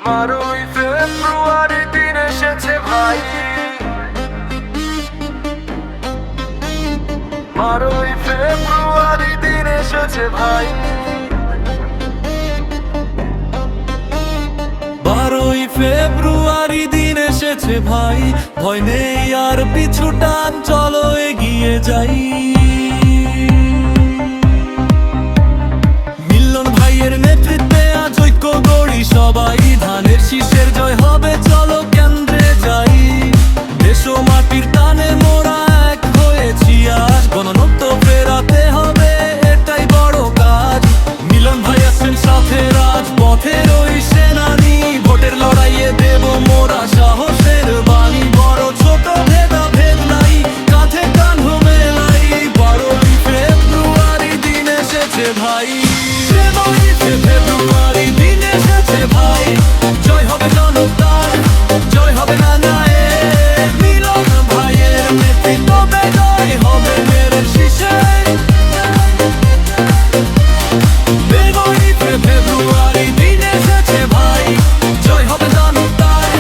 12ই ফেব্রুয়ারি দিন এসেছে ভাই, 12ই ফেব্রুয়ারি দিন এসেছে ভাই। 12ই ফেব্রুয়ারি দিন এসেছে ভাই, ভয় নেই আর পিছু টান, চলো এগিয়ে যাই। মিলন ভাইয়ের নেতৃত্বে আজ ঐক্য গড়ি সবাই, ধানের শীষের জয় হবে, চলো কেন্দ্রে যাই। দেশ ও মাটির টানে মোরা এক হয়েছি আজ, গণতন্ত্র ফেরাতে হবে, এটাই বড় কাজ। মিলন ভাই আছেন সাথে, রাজপথের ওই সেনানি, ভোটের লড়াইয়ে দেব মোরা সাহসের বাণী। বড় ছোট ভেদাভেদ নাই, কাঁধে কাঁধ মেলাই, 12ই ফেব্রুয়ারি দিন এসেছে ভাই। 12ই ফেব্রুয়ারি দিন এসেছে ভাই, জয় হবে জনতার, জয় হবে নানায়ের। মিলন ভাইয়ের নেতৃত্বে জয় হবে মেরে শীষে। 12ই ফেব্রুয়ারি দিন এসেছে ভাই, জয় হবে জনতার,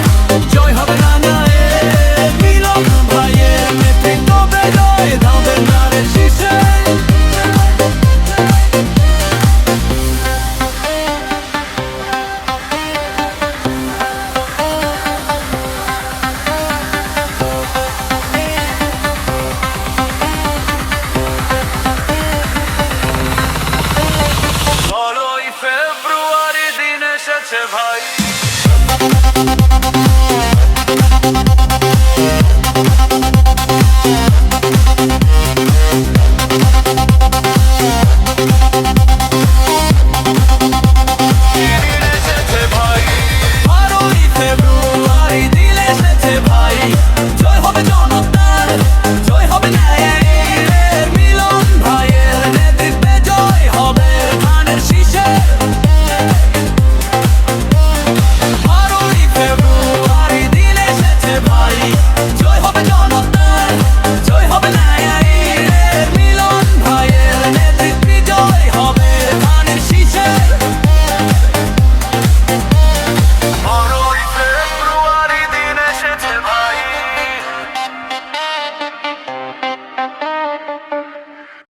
জয় হবে নানায়ের। মিলন ভাইয়ের নেতৃত্বে জয় হবে মেরে শীষে। ফেব্রুয়ারি দিন এসেছে ভাই।